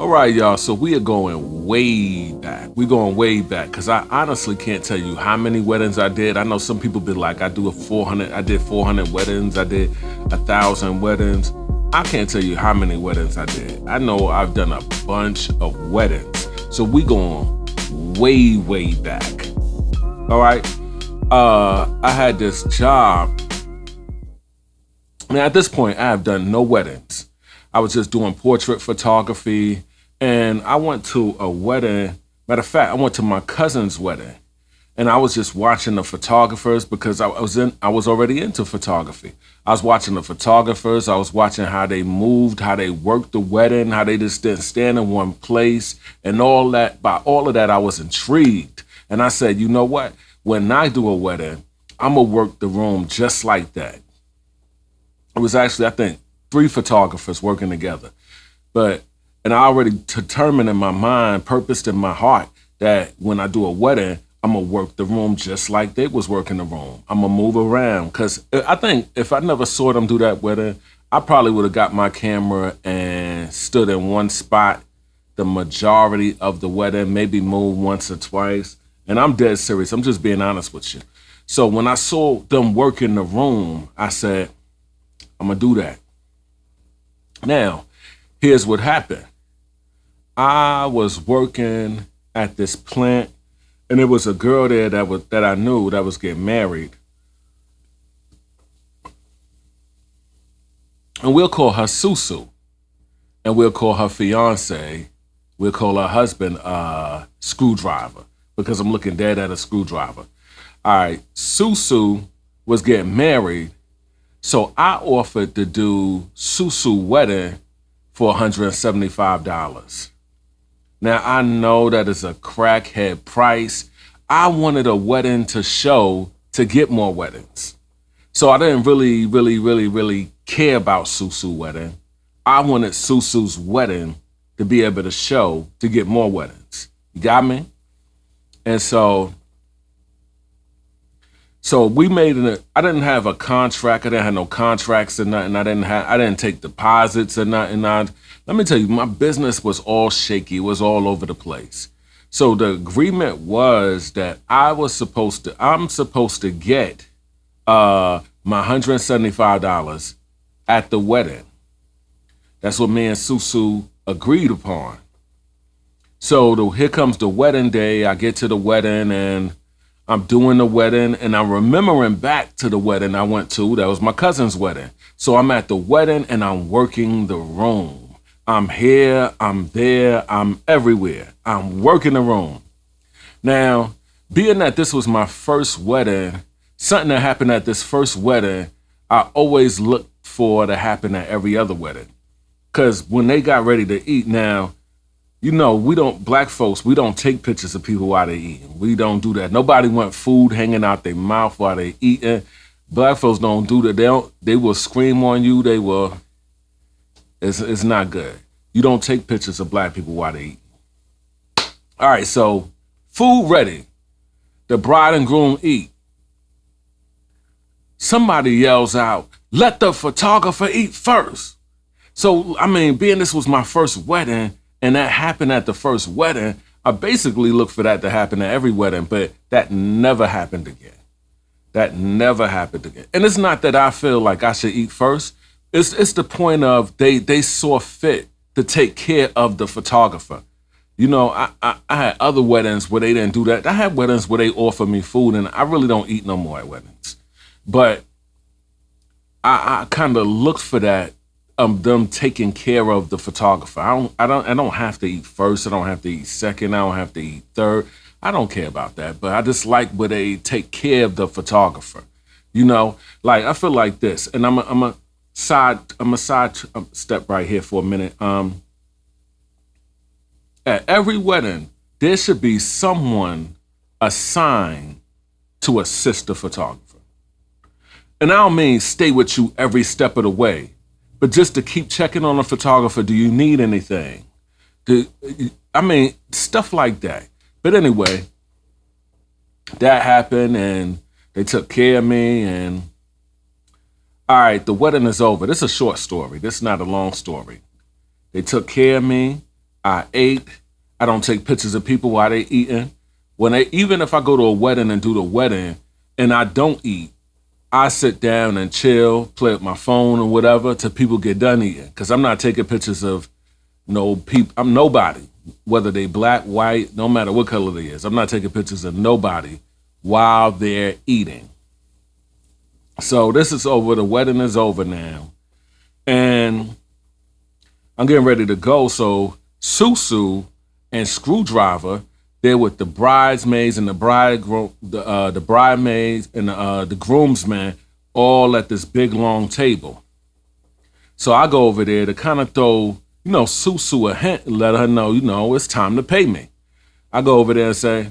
All right, y'all. So we are going way back. We're going way back because I honestly can't tell you how many weddings I did. I know some people be like, I did 400 weddings. I did 1,000 weddings. I can't tell you how many weddings I did. I know I've done a bunch of weddings. So we going way, way back. All right. I had this job. Now at this point, I have done no weddings. I was just doing portrait photography, and I went to a wedding. Matter of fact, I went to my cousin's wedding, and I was just watching the photographers because I was already into photography. I was watching the photographers. I was watching how they moved, how they worked the wedding, how they just didn't stand in one place, and all that. By all of that, I was intrigued, and I said, you know what? When I do a wedding, I'm gonna work the room just like that. It was actually, I think, 3 photographers working together. And I already determined in my mind, purposed in my heart, that when I do a wedding, I'm gonna work the room just like they was working the room. I'm gonna move around. Cause I think if I never saw them do that wedding, I probably would have got my camera and stood in one spot the majority of the wedding, maybe moved once or twice. And I'm dead serious. I'm just being honest with you. So when I saw them work in the room, I said, I'm gonna do that. Now, here's what happened. I was working at this plant, and there was a girl there that I knew that was getting married. And we'll call her Susu. And we'll call her fiance, we'll call her husband Screwdriver, because I'm looking dead at a screwdriver. All right, Susu was getting married. So I offered to do Susu wedding for $175. Now I know that is a crackhead price. I wanted a wedding to show to get more weddings. So I didn't really care about Susu wedding. I wanted Susu's wedding to be able to show to get more weddings. You got me? And so we made I didn't have a contract. I didn't have no contracts or nothing. I didn't take deposits or nothing. Let me tell you, my business was all shaky. It was all over the place. So the agreement was that I'm supposed to get my $175 at the wedding. That's what me and Susu agreed upon. So here comes the wedding day. I get to the wedding and I'm doing the wedding, and I'm remembering back to the wedding I went to. That was my cousin's wedding. So I'm at the wedding and I'm working the room. I'm here, I'm there, I'm everywhere. I'm working the room. Now, being that this was my first wedding, something that happened at this first wedding, I always looked for to happen at every other wedding. Because when they got ready to eat now, you know, black folks, we don't take pictures of people while they eating. We don't do that. Nobody want food hanging out their mouth while they eating. Black folks don't do that. They will scream on you. It's not good. You don't take pictures of black people while they eat. All right, so food ready. The bride and groom eat. Somebody yells out, "Let the photographer eat first." So, I mean, being this was my first wedding, and that happened at the first wedding, I basically looked for that to happen at every wedding, but that never happened again. That never happened again. And it's not that I feel like I should eat first. It's the point of they saw fit to take care of the photographer. You know, I had other weddings where they didn't do that. I had weddings where they offered me food, and I really don't eat no more at weddings. But I kind of looked for that. Them taking care of the photographer. I don't have to eat first. I don't have to eat second. I don't have to eat third. I don't care about that. But I just like where they take care of the photographer. You know, like I feel like this, and I'm a side step right here for a minute. At every wedding, there should be someone assigned to assist the photographer. And I don't mean stay with you every step of the way, but just to keep checking on the photographer. Do you need anything? Stuff like that. But anyway, that happened and they took care of me. And all right, the wedding is over. This is a short story. This is not a long story. They took care of me. I ate. I don't take pictures of people while they eating. Even if I go to a wedding and do the wedding and I don't eat, I sit down and chill, play with my phone or whatever till people get done eating. Cause I'm not taking pictures of I'm nobody, whether they black, white, no matter what color they is. I'm not taking pictures of nobody while they're eating. So this is over. The wedding is over now. And I'm getting ready to go. So Susu and Screwdriver, they're with the bridesmaids and the bridesmaids and the groomsmen all at this big long table. So I go over there to kind of throw, Susu a hint and let her know, it's time to pay me. I go over there and say,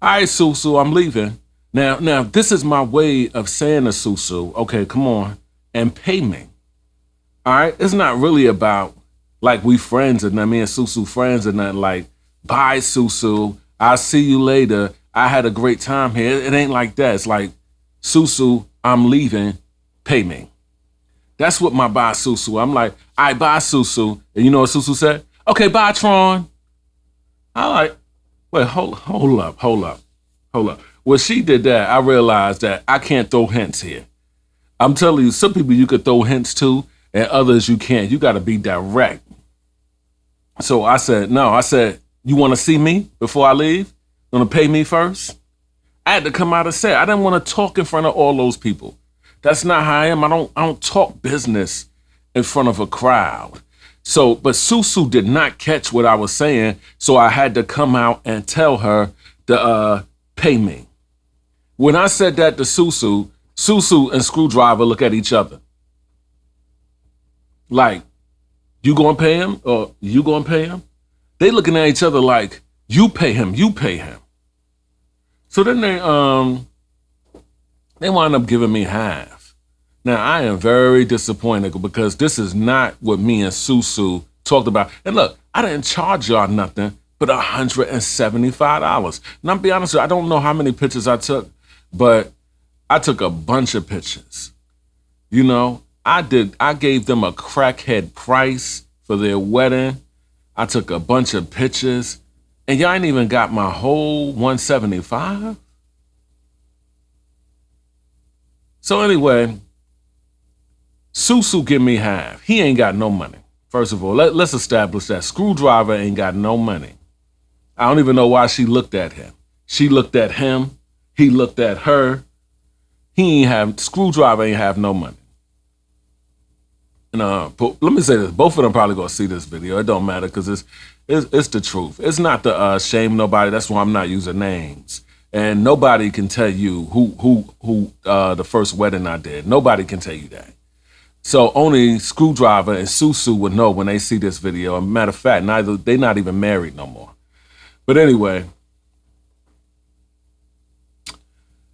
all right, Susu, I'm leaving. Now, this is my way of saying to Susu, okay, come on and pay me. All right? It's not really about like we friends and me and Susu friends and nothing like, bye, Susu, I'll see you later. I had a great time here. It ain't like that. It's like, Susu, I'm leaving, pay me. That's what my bye, Susu. I'm like, all right, bye, Susu. And you know what Susu said? Okay, bye, Tron. I like, wait, hold up. When she did that, I realized that I can't throw hints here. I'm telling you, some people you could throw hints to, and others you can't. You got to be direct. So I said, no. I said, you want to see me before I leave? You want to pay me first? I had to come out and say, I didn't want to talk in front of all those people. That's not how I am. I don't talk business in front of a crowd. So, but Susu did not catch what I was saying, so I had to come out and tell her to pay me. When I said that to Susu, Susu and Screwdriver look at each other. Like, you gonna pay him or you gonna pay him? They looking at each other like, you pay him. So then they wind up giving me half. Now, I am very disappointed because this is not what me and Susu talked about. And look, I didn't charge y'all nothing but $175. And I'll be honest with you, I don't know how many pictures I took, but I took a bunch of pictures. I gave them a crackhead price for their wedding. I took a bunch of pictures, and y'all ain't even got my whole $175. So anyway, Susu give me half. He ain't got no money. First of all, let's establish that Screwdriver ain't got no money. I don't even know why she looked at him. She looked at him. He looked at her. Screwdriver ain't have no money. And but let me say this: both of them probably gonna see this video. It don't matter because it's the truth. It's not to shame nobody. That's why I'm not using names. And nobody can tell you who the first wedding I did. Nobody can tell you that. So only Screwdriver and Susu would know when they see this video. And matter of fact, they're not even married no more. But anyway,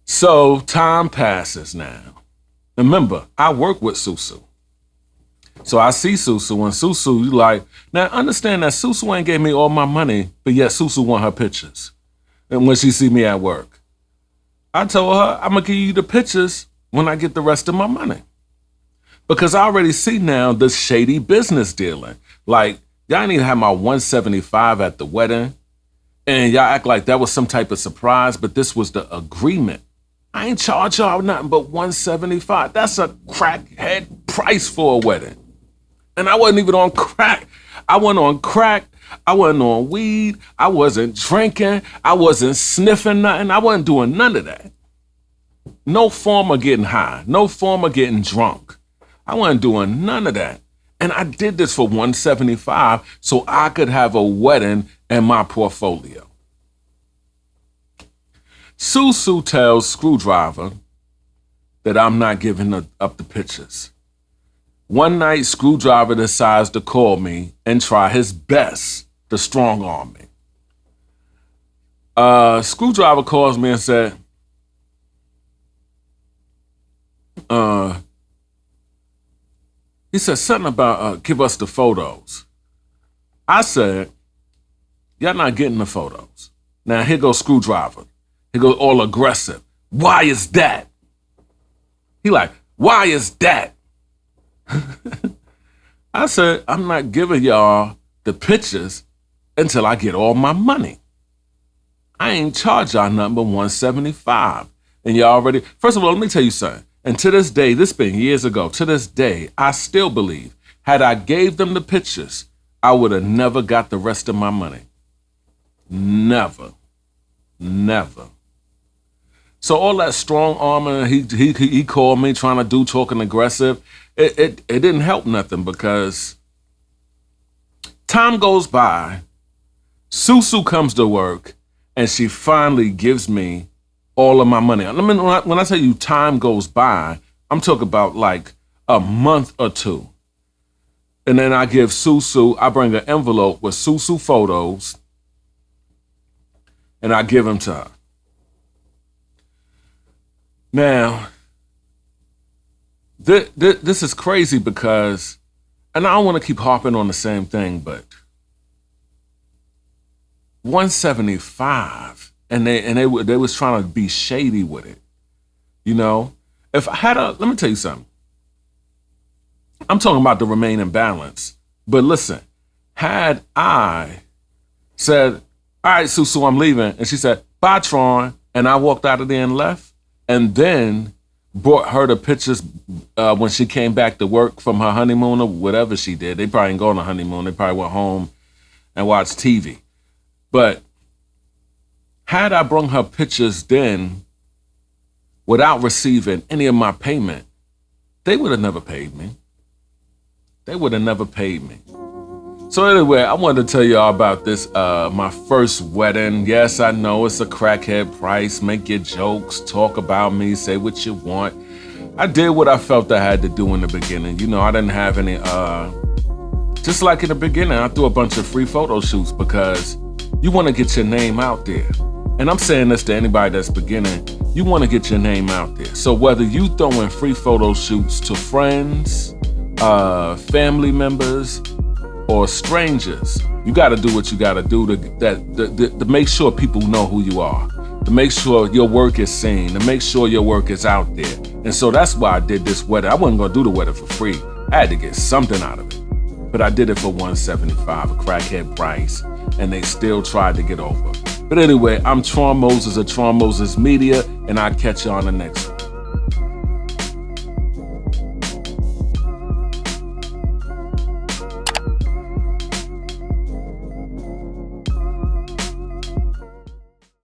so time passes now. Remember, I work with Susu. So I see Susu, and Susu, you like, now understand that Susu ain't gave me all my money, but yet Susu want her pictures. And when she see me at work, I told her, I'm gonna give you the pictures when I get the rest of my money. Because I already see now the shady business dealing. Like, y'all didn't even have my $175 at the wedding, and y'all act like that was some type of surprise, but this was the agreement. I ain't charge y'all nothing but $175. That's a crackhead price for a wedding. And I wasn't even on crack. I wasn't on crack. I wasn't on weed. I wasn't drinking. I wasn't sniffing nothing. I wasn't doing none of that. No form of getting high. No form of getting drunk. I wasn't doing none of that. And I did this for $175 so I could have a wedding in my portfolio. Susu tells Screwdriver that I'm not giving up the pictures. One night, Screwdriver decides to call me and try his best to strong arm me. Screwdriver calls me and said, he said something about give us the photos. I said, y'all not getting the photos. Now here goes Screwdriver. He goes all aggressive. Why is that? He like, why is that? I said, I'm not giving y'all the pictures until I get all my money. I ain't charge y'all nothing but $175. And y'all already, first of all, let me tell you something. And to this day, this been years ago, to this day, I still believe, had I gave them the pictures, I would have never got the rest of my money. Never. So all that strong armor, he called me trying to do talking aggressive. It didn't help nothing because time goes by, Susu comes to work, and she finally gives me all of my money. I mean, when I tell you time goes by, I'm talking about like a month or two. And then I give Susu, I bring an envelope with Susu photos, and I give them to her. Now, this is crazy because, and I don't want to keep harping on the same thing, but $175, and they was trying to be shady with it. You know, if I had let me tell you something. I'm talking about the remaining balance. But listen, had I said, all right, Susu, I'm leaving, and she said, bye, Tron, and I walked out of there and left, and then brought her the pictures when she came back to work from her honeymoon or whatever she did. They probably didn't go on a honeymoon. They probably went home and watched TV. But had I brung her pictures then without receiving any of my payment, they would have never paid me. So anyway, I wanted to tell y'all about this, my first wedding. Yes, I know it's a crackhead price. Make your jokes, talk about me, say what you want. I did what I felt I had to do in the beginning. You know, I didn't have any, just like in the beginning, I threw a bunch of free photo shoots because you want to get your name out there. And I'm saying this to anybody that's beginning, you want to get your name out there. So whether you throwing free photo shoots to friends, family members, or strangers, you got to do what you got to do to make sure people know who you are, to make sure your work is seen, to make sure your work is out there. And so that's why I did this wedding. I wasn't going to do the wedding for free. I had to get something out of it. But I did it for $175, a crackhead price, and they still tried to get over. But anyway, I'm Tron Moses of Tron Moses Media, and I'll catch you on the next one.